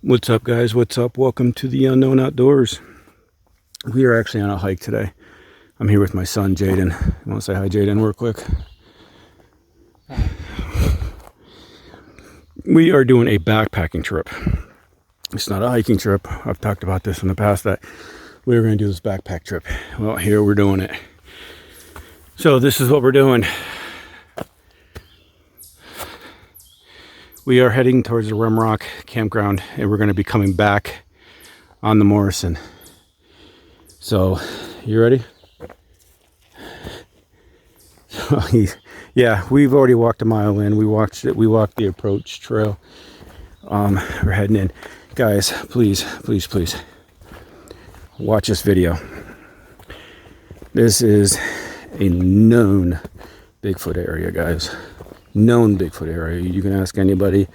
What's up, guys? What's up? Welcome to the Unknown Outdoors. We are actually on a hike today. I'm here with my son, Jaden. You want to say hi, Jaden, real quick? Hi. We are doing a backpacking trip. It's not a hiking trip. I've talked about this in the past that we were going to do this backpack trip. Well, here we're doing it. So this is what we're doing. We are heading towards the Rimrock campground, and we're going to be coming back on the Morrison. So, you ready? Yeah, we've already walked a mile in. We walked the approach trail. We're heading in. Guys, please watch this video. This is a known Bigfoot area, guys. Known Bigfoot area. You can ask anybody.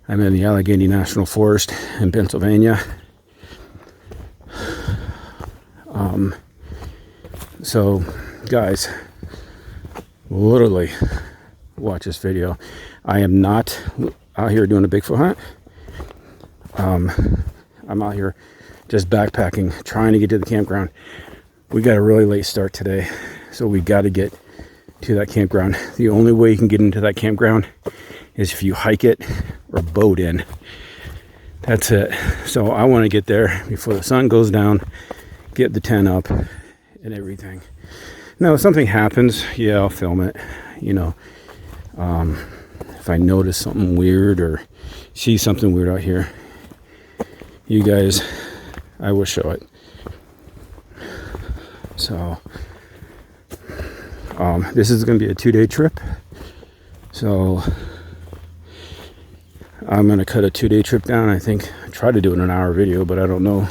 I'm in the Allegheny National Forest in Pennsylvania. So guys, literally watch this video. I am not out here doing a Bigfoot hunt. I'm out here just backpacking, trying to get to the campground. We got a really late start today, so we got to get to that campground. The only way you can get into that campground is if you hike it or boat in. That's it. So I want to get there before the sun goes down, get the tent up and everything. Now if something happens, yeah, I'll film it. You know, if I notice something weird or see something weird out here, you guys, I will show it. So this is going to be a 2-day trip, so I'm going to cut a 2-day trip down. I think I tried to do it in an hour video, but I don't know.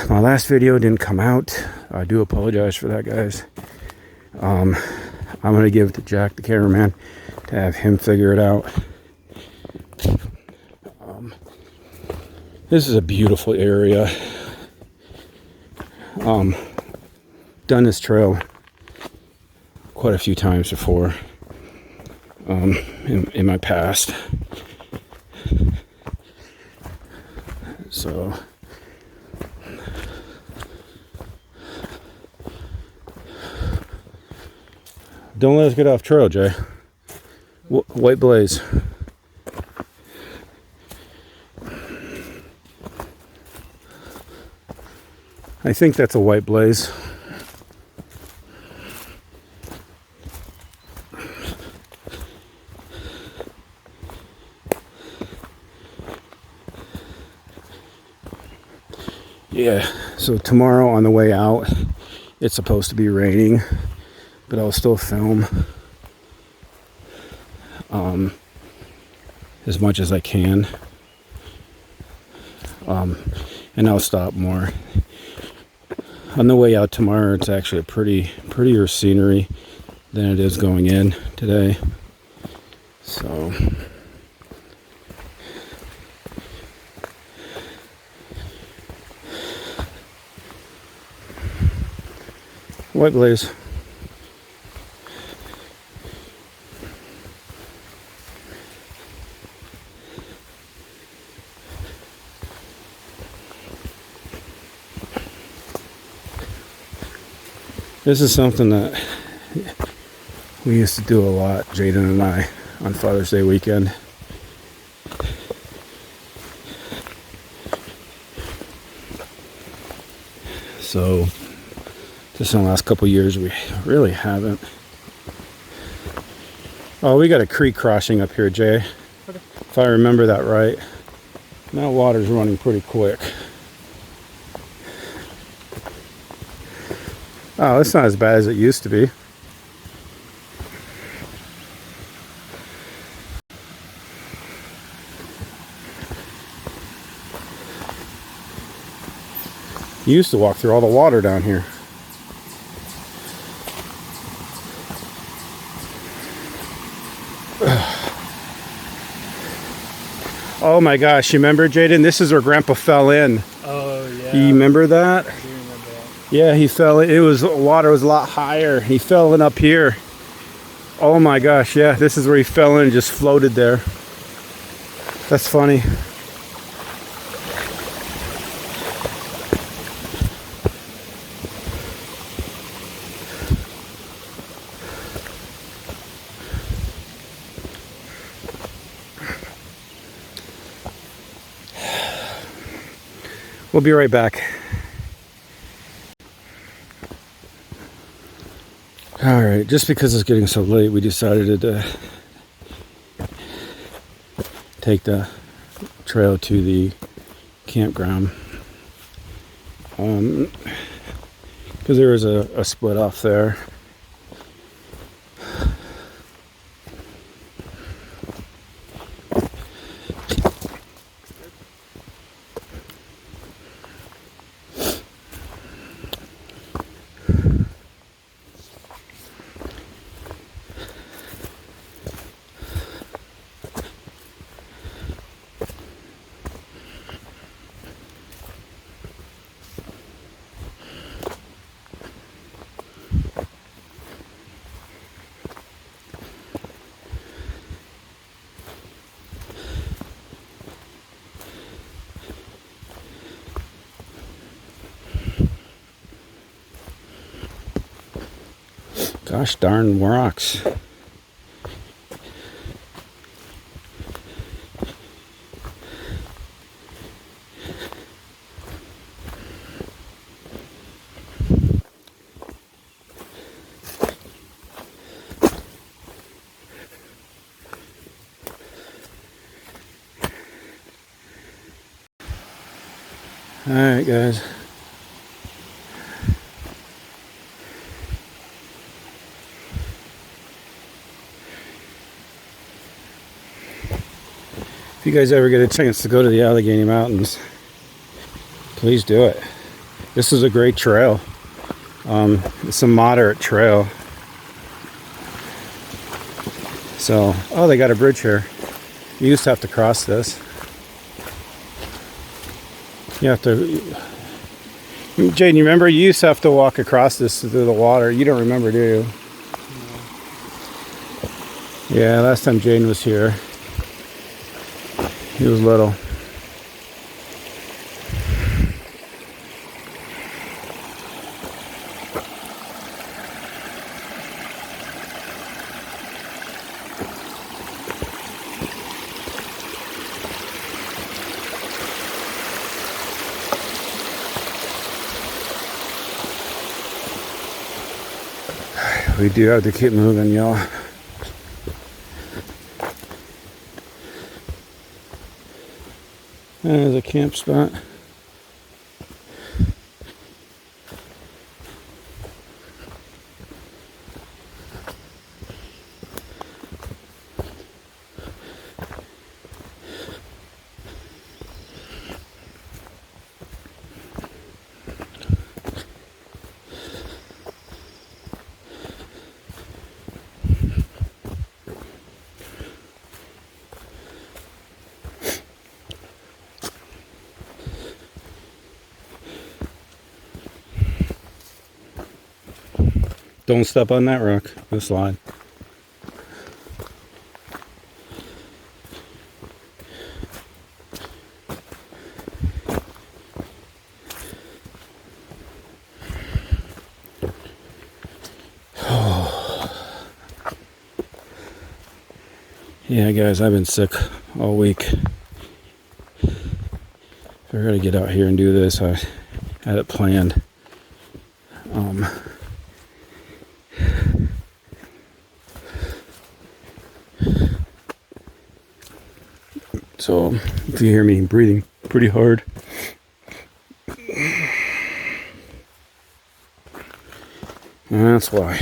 My last video didn't come out. I do apologize for that, guys. I'm going to give it to Jack, the cameraman, to have him figure it out. This is a beautiful area. Done this trail quite a few times before in my past. So don't let us get off trail, Jay. White blaze. I think that's a white blaze. Yeah, so tomorrow on the way out, it's supposed to be raining, but I'll still film as much as I can, and I'll stop more. On the way out tomorrow, it's actually a prettier scenery than it is going in today. So white blaze. This is something that we used to do a lot, Jaden and I, on Father's Day weekend. So just in the last couple of years, we really haven't. Oh, we got a creek crossing up here, Jay. Okay. If I remember that right. Now water's running pretty quick. Oh, it's not as bad as it used to be. You used to walk through all the water down here. Oh my gosh, you remember, Jaden? This is where Grandpa fell in. Oh, yeah. You remember that? I do remember that. Yeah, he fell in. It was, water was a lot higher. He fell in up here. Oh my gosh, yeah, this is where he fell in and just floated there. That's funny. We'll be right back. All right, just because it's getting so late, we decided to take the trail to the campground. Because there was a split off there. Gosh darn rocks. All right, guys. If you guys ever get a chance to go to the Allegheny Mountains, please do it. This is a great trail. It's a moderate trail. So, oh, they got a bridge here. You used to have to cross this. You have to, Jaden, you remember? You used to have to walk across this through the water. You don't remember, do you? No. Yeah, last time Jaden was here, he was little. We do have to keep moving, y'all. There's a camp spot. Don't step on that rock. You'll slide. Yeah, guys, I've been sick all week. I gotta get out here and do this. I had it planned. So if you hear me breathing pretty hard, that's why.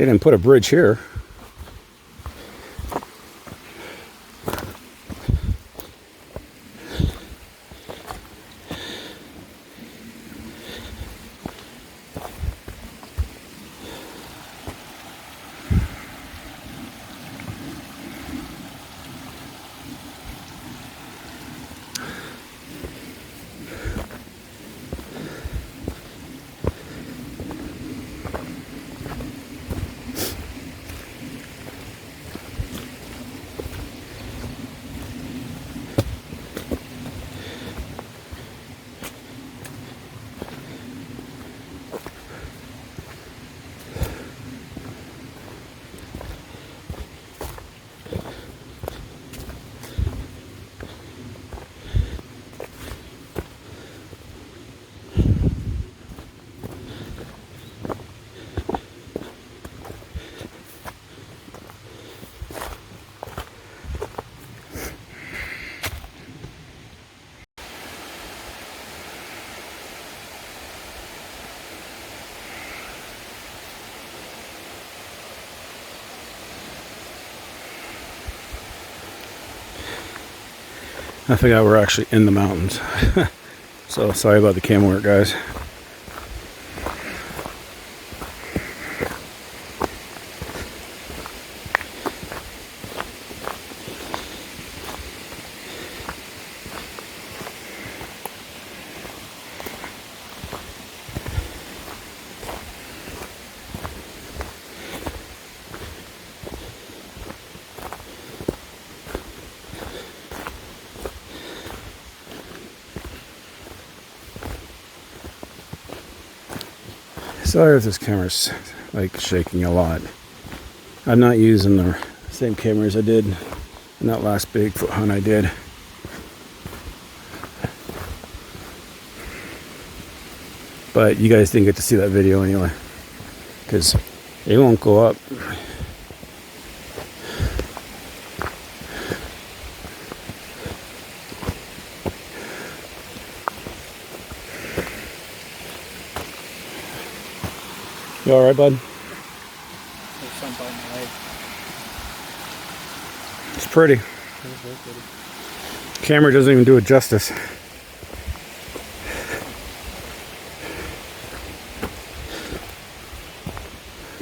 They didn't put a bridge here. I forgot we're actually in the mountains. So sorry about the camera work, guys. Sorry if this camera's like shaking a lot. I'm not using the same cameras I did in that last Bigfoot hunt I did. But you guys didn't get to see that video anyway, because it won't go up. You alright, bud? There's something on my leg. It's pretty. It's very pretty. Camera doesn't even do it justice.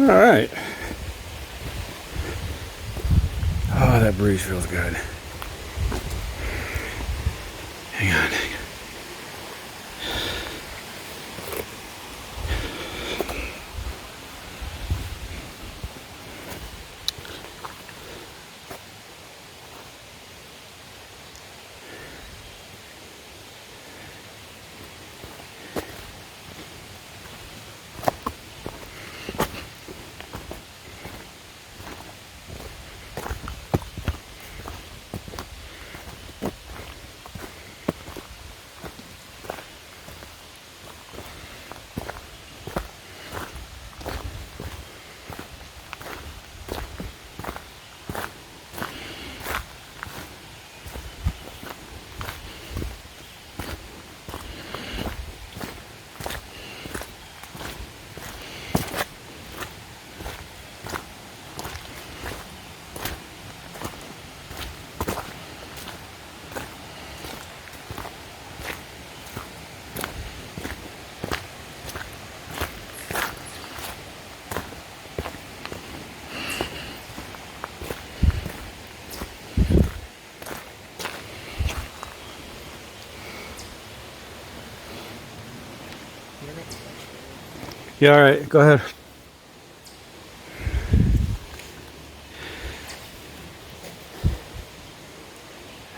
Alright. Oh, that breeze feels good. Hang on. Yeah, all right, go ahead.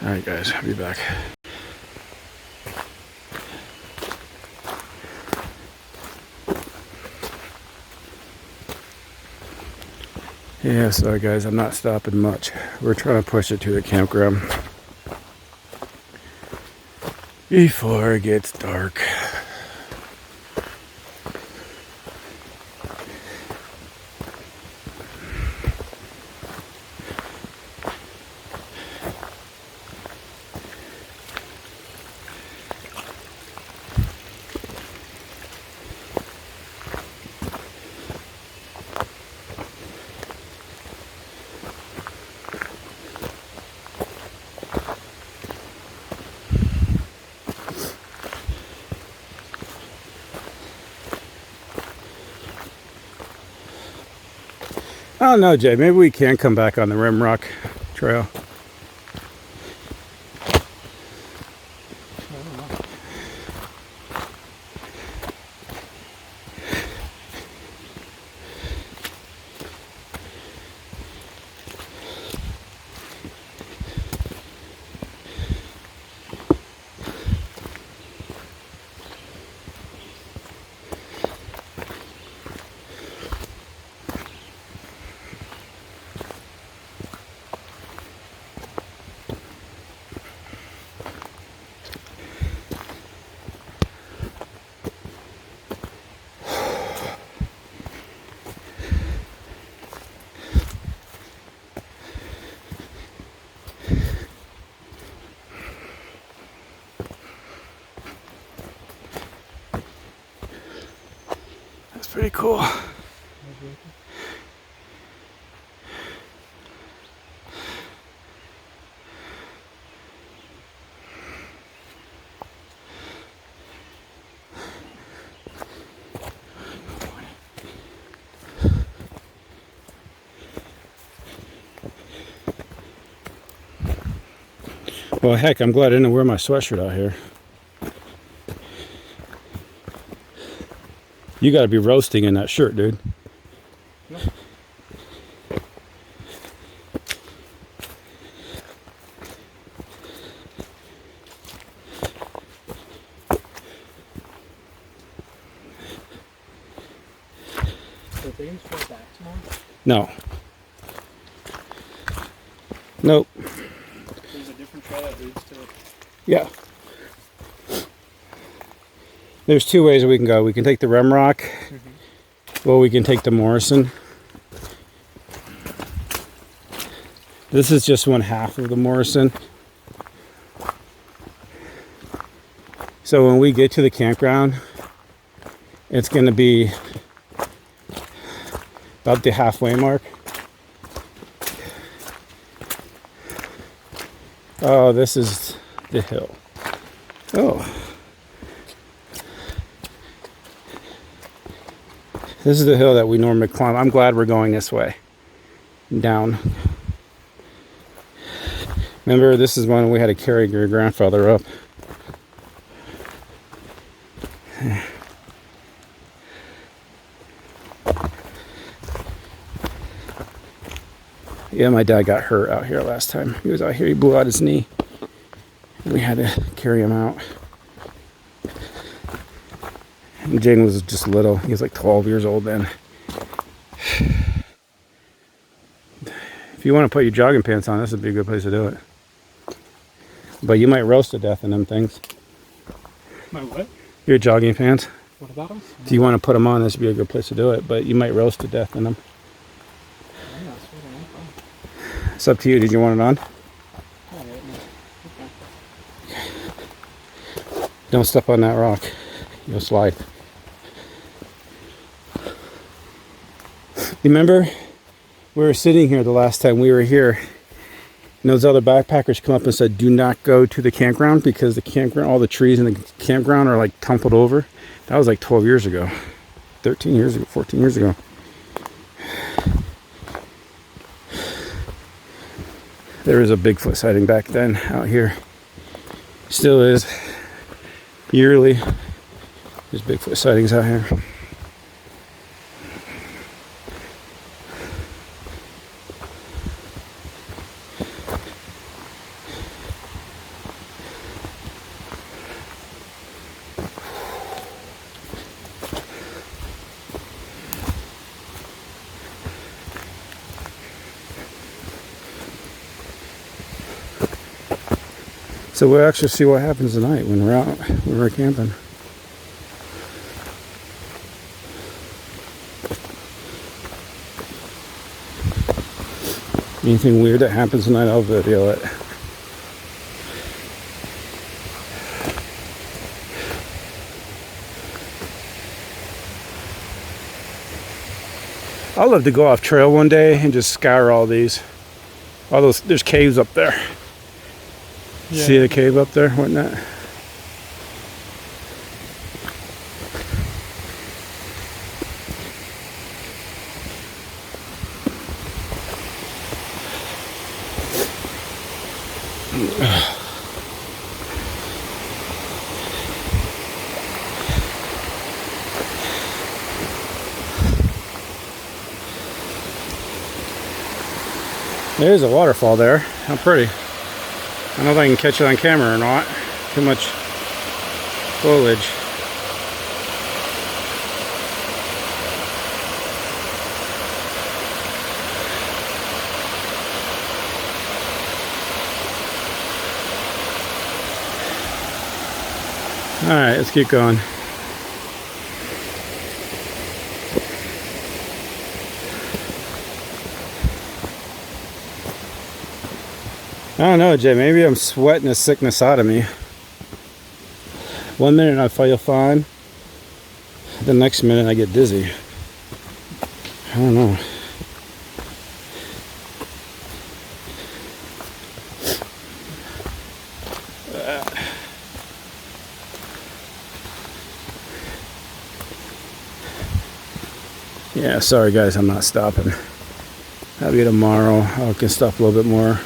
All right, guys, I'll be back. Yeah, sorry guys, I'm not stopping much. We're trying to push it to the campground before it gets dark. I don't know, Jay. Maybe we can come back on the Rimrock trail. I don't know. That's pretty cool. Well, heck, I'm glad I didn't wear my sweatshirt out here. You gotta be roasting in that shirt, dude. No. So they can throw it back tomorrow? No. Nope. There's a different trail that leads to it. Yeah. There's two ways that we can go. We can take the Rimrock, or we can take the Morrison. This is just one half of the Morrison. So when we get to the campground, it's going to be about the halfway mark. Oh, this is the hill. Oh. This is the hill that we normally climb. I'm glad we're going this way. Down. Remember, this is one we had to carry your grandfather up. Yeah, my dad got hurt out here last time. He was out here, he blew out his knee. We had to carry him out. And Jane was just little. He was like 12 years old then. If you want to put your jogging pants on, this would be a good place to do it. But you might roast to death in them things. My what? Your jogging pants. What about them? If you want to put them on, this would be a good place to do it. But you might roast to death in them. Yeah, that's what I want. It's up to you. Did you want it on? Oh, right, no. Okay. Don't step on that rock. You'll slide. You remember? We were sitting here the last time we were here. And those other backpackers come up and said, do not go to the campground because the campground, all the trees in the campground are like tumbled over. That was like 12 years ago. 13 years ago, 14 years ago. There was a Bigfoot sighting back then out here. Still is. Yearly. There's Bigfoot sightings out here. So we'll actually see what happens tonight when we're out, when we're camping. Anything weird that happens tonight, I'll video it. I'd love to go off trail one day and just scour all these. All those, there's caves up there. Yeah. See the cave up there, whatnot? There's a waterfall there. How pretty. I don't know if I can catch it on camera or not. Too much foliage. Alright, let's keep going. I don't know, Jay. Maybe I'm sweating the sickness out of me. 1 minute I feel fine. The next minute I get dizzy. I don't know. Yeah, sorry guys, I'm not stopping. Maybe tomorrow I can stop a little bit more.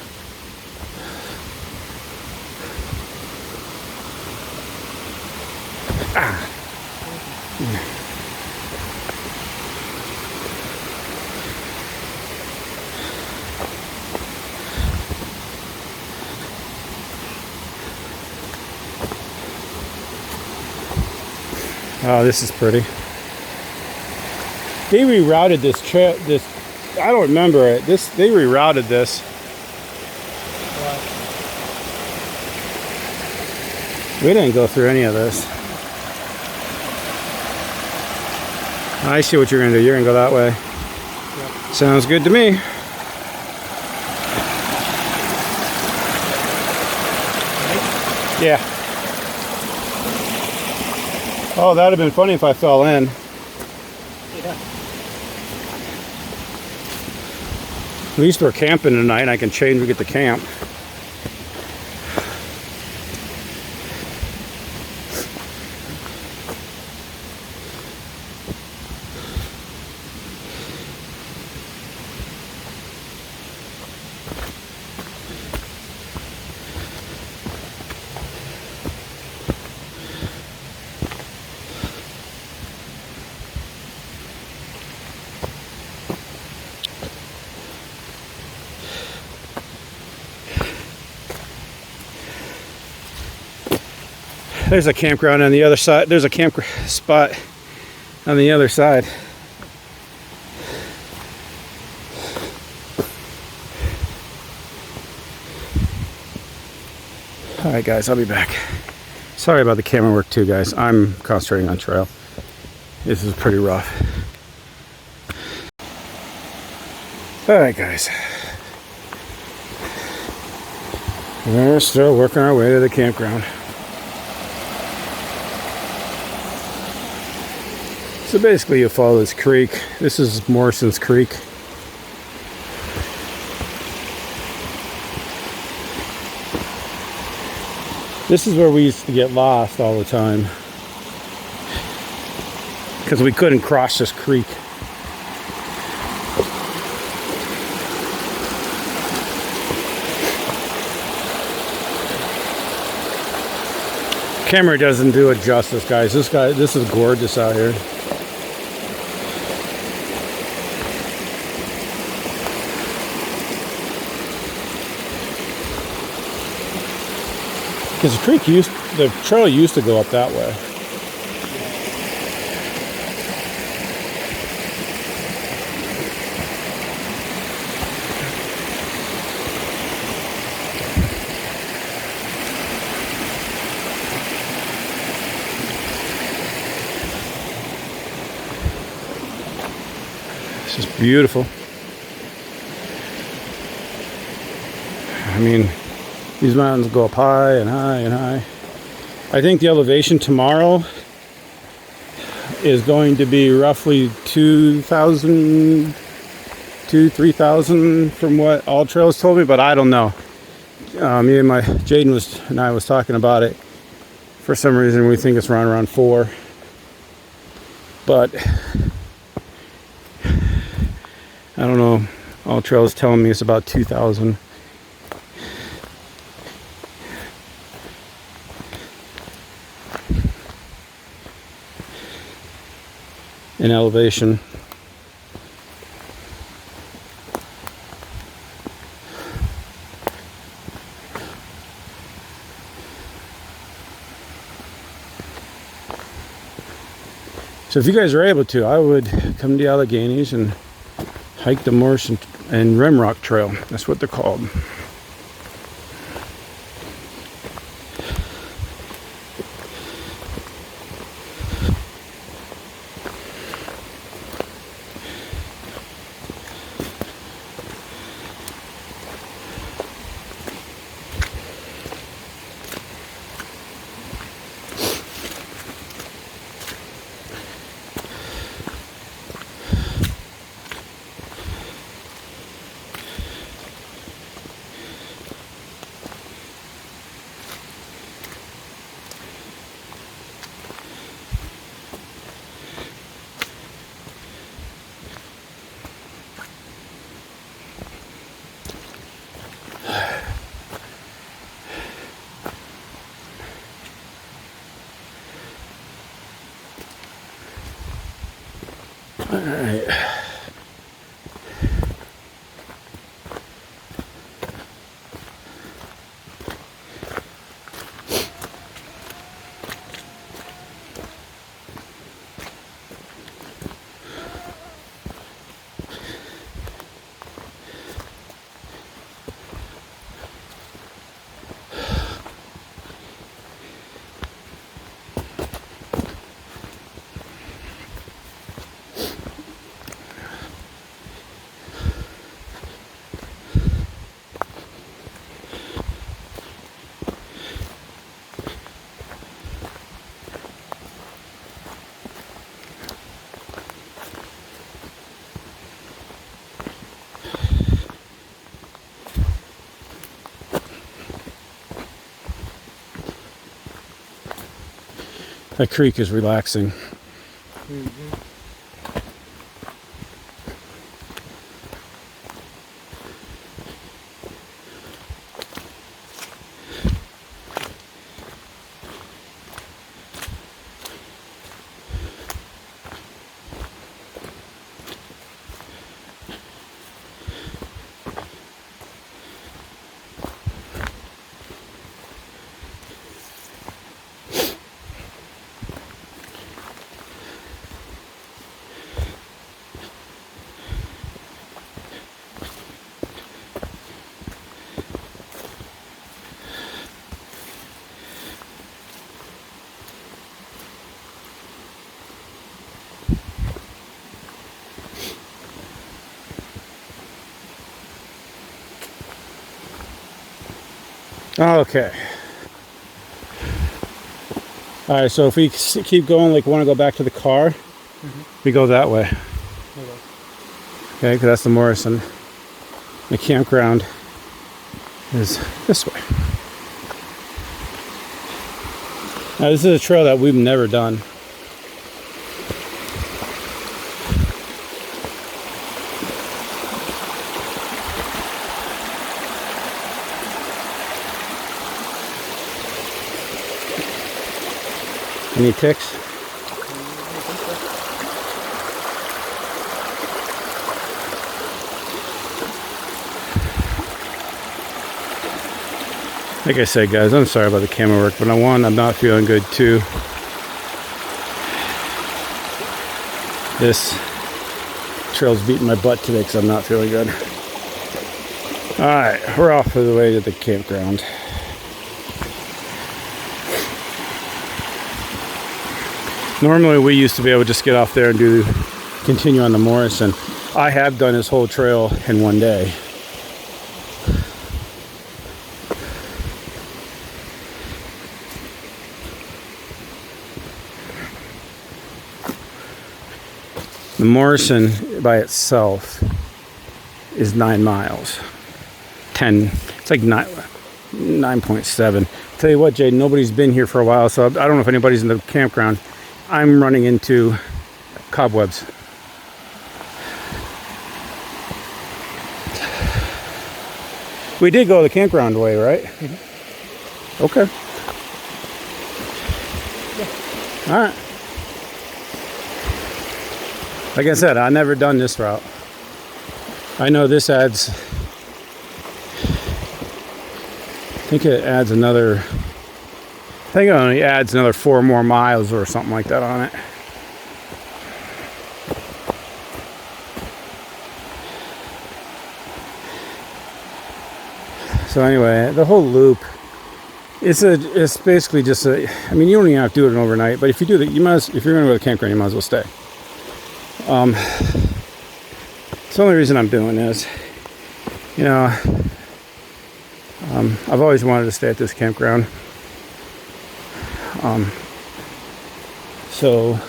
Oh, this is pretty. They rerouted this trail. I don't remember it. They rerouted this. We didn't go through any of this. I see what you're gonna do. You're gonna go that way. Yep. Sounds good to me. Yeah. Oh, that'd have been funny if I fell in. Yeah. At least we're camping tonight. I can change when we get to camp. There's a campground on the other side. There's a camp spot on the other side. All right, guys, I'll be back. Sorry about the camera work too, guys. I'm concentrating on trail. This is pretty rough. All right, guys. We're still working our way to the campground. So basically you follow this creek. This is Morrison's Creek. This is where we used to get lost all the time, because we couldn't cross this creek. Camera doesn't do it justice, guys. This is gorgeous out here. Because the trail used to go up that way. It's just beautiful. I mean, these mountains go up high and high and high. I think the elevation tomorrow is going to be roughly 2,000 to 3,000 from what All Trails told me, but I don't know. Me and Jaden and I was talking about it. For some reason, we think it's around 4. But I don't know. All Trails telling me it's about 2,000. in elevation. So if you guys are able to, I would come to the Alleghenies and hike the Morrison and Rimrock Trail. That's what they're called. All right. That creek is relaxing. Okay. All right, so if we keep going, like want to go back to the car, we go that way. Okay, because that's the Morrison. The campground is this way. Now, this is a trail that we've never done. Any ticks? Like I said, guys, I'm sorry about the camera work, but I'm not feeling good. Two, this trail's beating my butt today because I'm not feeling good. All right, we're off of the way to the campground. Normally we used to be able to just get off there and continue on the Morrison. I have done this whole trail in one day. The Morrison by itself is 9 miles. It's like 9.7. Tell you what, Jay, nobody's been here for a while, so I don't know if anybody's in the campground. I'm running into cobwebs. We did go the campground way, right? Mm-hmm. Okay. Yeah. All right. Like I said, I've never done this route. I know this adds, I think it adds another, I think it only adds another 4 more miles or something like that on it. So anyway, the whole loop, it's basically just a, I mean, you don't even have to do it overnight, but if you do that, you must, if you're going to go to the campground, you might as well stay. It's the only reason I'm doing this. You know, I've always wanted to stay at this campground. So,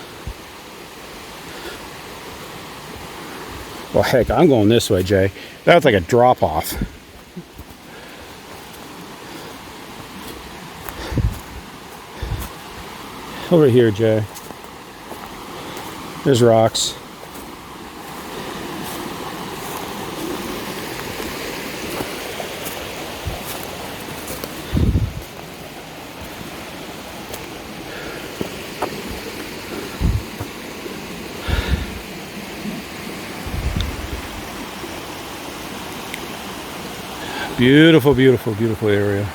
well, heck, I'm going this way, Jay. That's like a drop off. Over here, Jay. There's rocks. Beautiful, beautiful, beautiful area.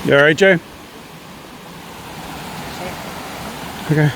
You all right, Jay? Okay.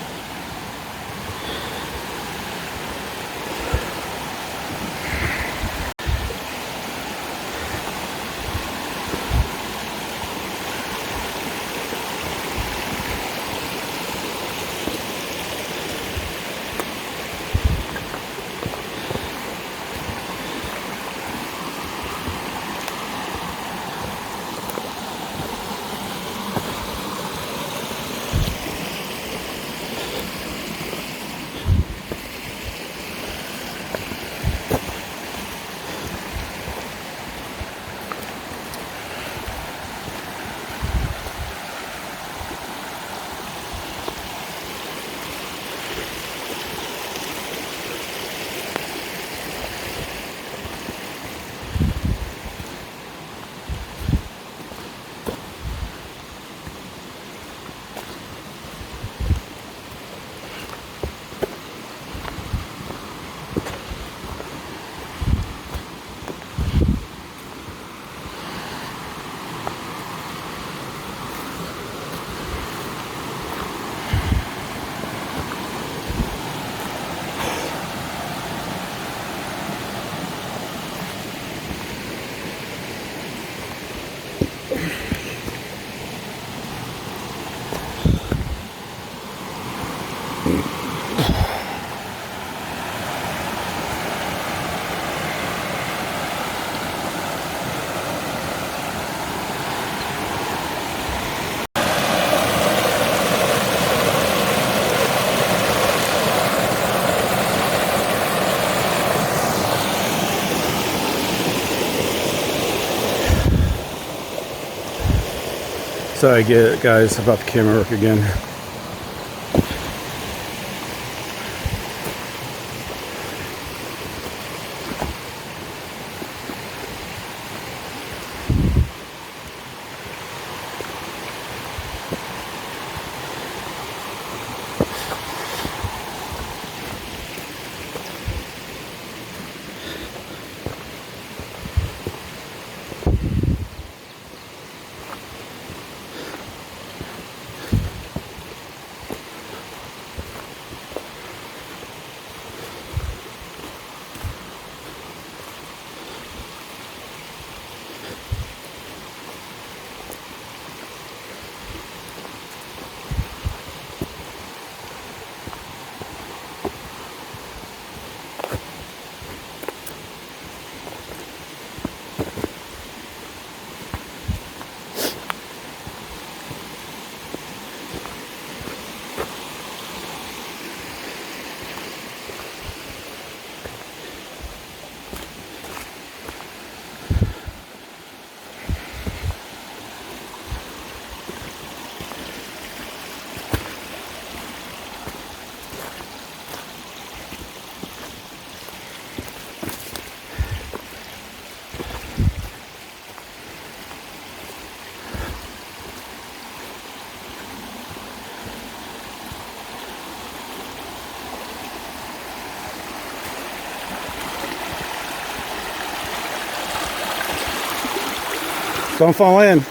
Sorry, guys, about the camera work again. Don't fall in.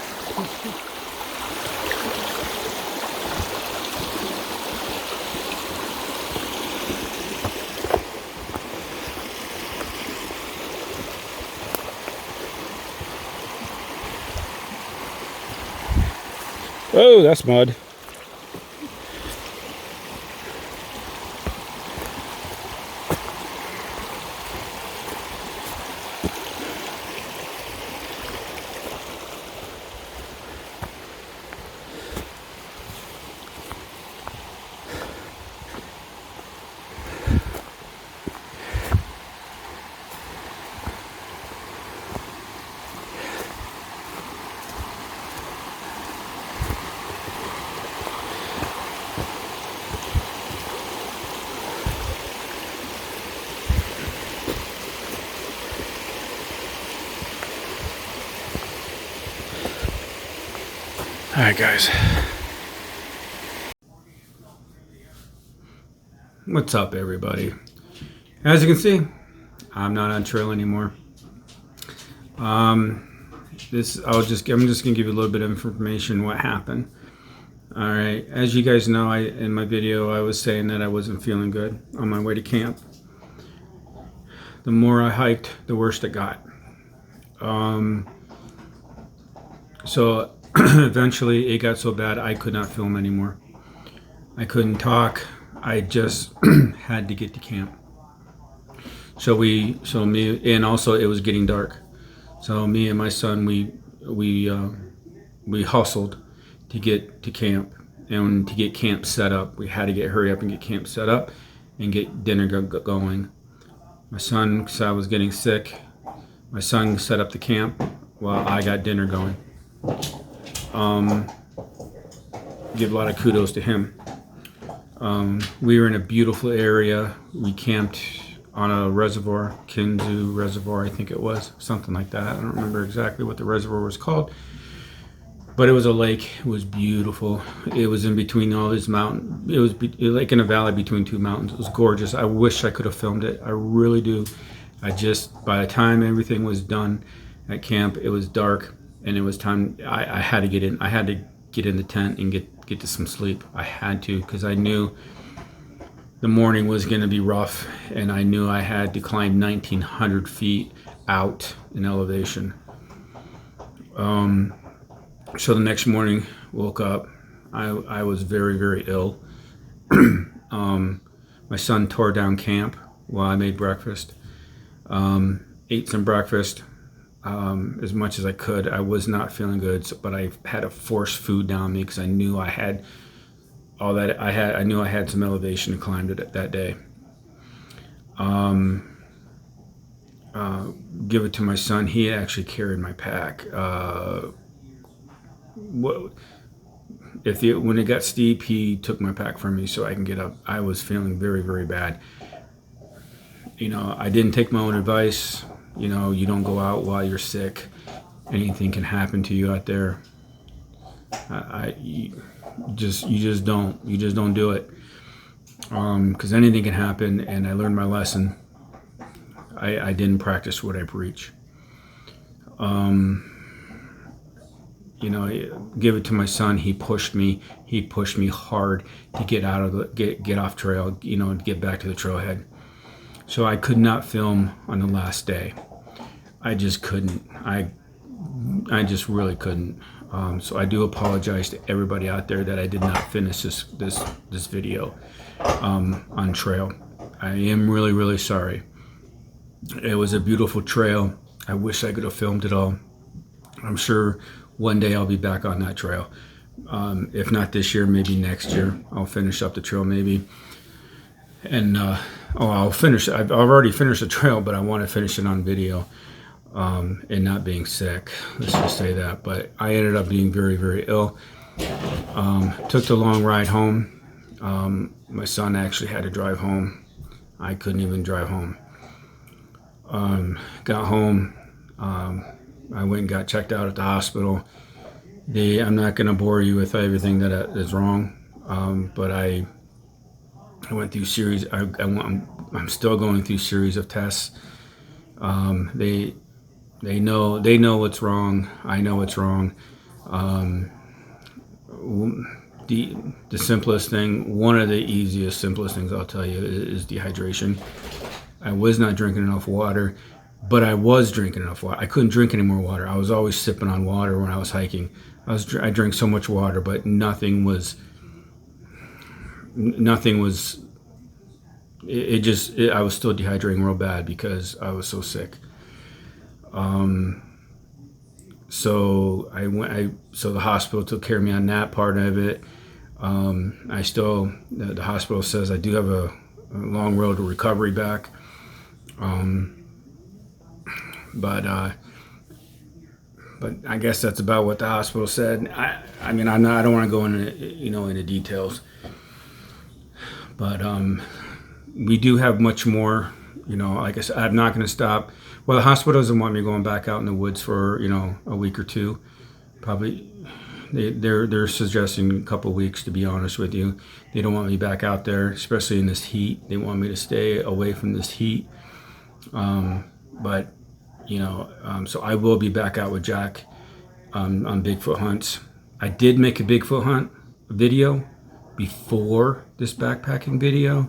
Oh, that's mud. All right, guys. What's up, everybody? As you can see, I'm not on trail anymore. I'm just gonna give you a little bit of information what happened. All right, as you guys know, in my video I was saying that I wasn't feeling good on my way to camp. The more I hiked, the worse it got. So eventually it got so bad I could not film anymore. I couldn't talk. I just had to get to camp. So me, and also it was getting dark. So me and my son, we hustled to get to camp, and to get camp set up, we had to hurry up and get camp set up and get dinner going. My son, because I was getting sick, my son set up the camp while I got dinner going. Give a lot of kudos to him. We were in a beautiful area. We camped on a reservoir, Kinzu Reservoir, I think it was, something like that. I don't remember exactly what the reservoir was called, but it was a lake. It was beautiful. It was in between all these mountains. It was like in a valley between two mountains. It was gorgeous. I wish I could have filmed it. I really do. By the time everything was done at camp, it was dark, and it was time. I had to get in. I had to get in the tent and get to some sleep. I had to, because I knew the morning was going to be rough, and I knew I had to climb 1,900 feet out in elevation. So the next morning, woke up. I was very, very ill. My son tore down camp while I made breakfast. Ate some breakfast as much as I could. I was not feeling good, but I had to force food down me because I knew I had all that I knew I had some elevation to climb that day. Give it to my son. He actually carried my pack. When it got steep, he took my pack from me so I can get up. I was feeling very, very bad. I didn't take my own advice. You don't go out while you're sick. Anything can happen to you out there. You just don't do it. Because anything can happen, and I learned my lesson. I didn't practice what I preach. Give it to my son. He pushed me hard to get out of get off trail, to get back to the trailhead. So I could not film on the last day. I just couldn't. I just really couldn't. So I do apologize to everybody out there that I did not finish this video on trail. I am really, really sorry. It was a beautiful trail. I wish I could have filmed it all. I'm sure one day I'll be back on that trail. If not this year, maybe next year. I'll finish up the trail maybe. And I'll finish. I've already finished the trail, but I want to finish it on video. And not being sick, let's just say that. But I ended up being very, very ill. Took the long ride home. My son actually had to drive home. I couldn't even drive home. Got home. I went and got checked out at the hospital. I'm not going to bore you with everything that is wrong, but I went through series. I'm still going through series of tests. They know what's wrong. I know what's wrong. The simplest thing, one of the easiest, simplest things I'll tell you is dehydration. I was not drinking enough water, but I was drinking enough water. I couldn't drink any more water. I was always sipping on water when I was hiking. I drank so much water, but nothing was. I was still dehydrating real bad because I was so sick. So so the hospital took care of me on that part of it. The hospital says I do have a long road to recovery back. But I guess that's about what the hospital said. I mean, I don't want to go into details, but we do have much more. Like I said, I'm not going to stop. Well, the hospital doesn't want me going back out in the woods for a week or two. Probably they're suggesting a couple weeks. To be honest with you, they don't want me back out there, especially in this heat. They want me to stay away from this heat. But so I will be back out with Jack on Bigfoot hunts. I did make a Bigfoot hunt video before this backpacking video,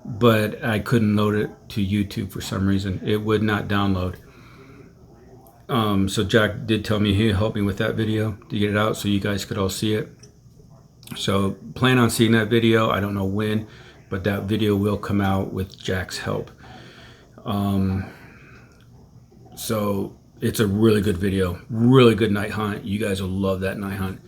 but I couldn't load it to YouTube for some reason. It would not download. So Jack did tell me he'd help me with that video to get it out so you guys could all see it. So plan on seeing that video. I don't know when, but that video will come out with Jack's help. So it's a really good video, really good night hunt. You guys will love that night hunt.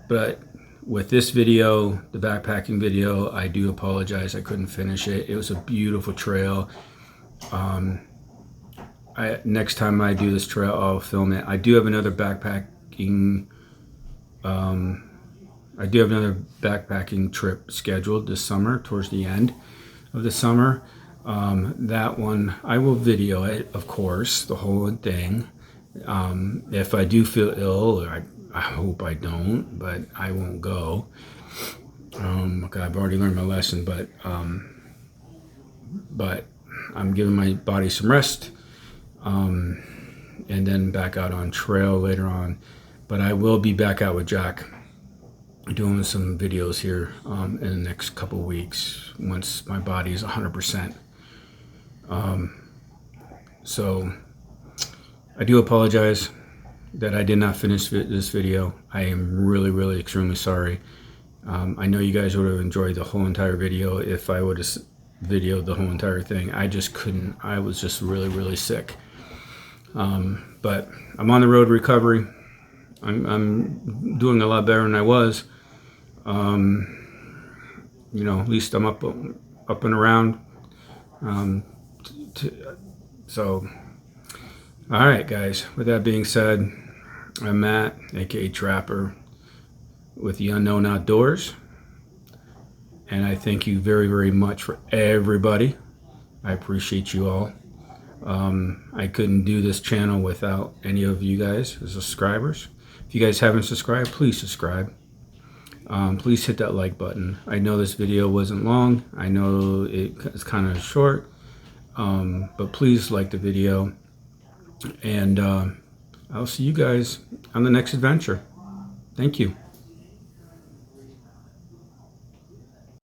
But with this video, the backpacking video, I do apologize. I couldn't finish it. It was a beautiful trail. Next time I do this trail, I'll film it. I do have another backpacking trip scheduled this summer, towards the end of the summer. That one, I will video it, of course, the whole thing. If I do feel ill, or I hope I don't, but I won't go. I've already learned my lesson, but I'm giving my body some rest, and then back out on trail later on. But I will be back out with Jack doing some videos here in the next couple weeks once my body is 100%. So I do apologize that I did not finish this video. I am really, really extremely sorry. I know you guys would have enjoyed the whole entire video if I would have videoed the whole entire thing. I just couldn't. I was just really, really sick. But I'm on the road to recovery. I'm doing a lot better than I was. At least I'm up and around. So, all right, guys. With that being said, I'm Matt, aka Trapper, with the Unknown Outdoors, and I thank you very, very much for everybody. I appreciate you all. I couldn't do this channel without any of you guys as subscribers. If you guys haven't subscribed, please subscribe. Please hit that like button. I know this video wasn't long. I know it's kind of short, but please like the video, and I'll see you guys on the next adventure. Thank you.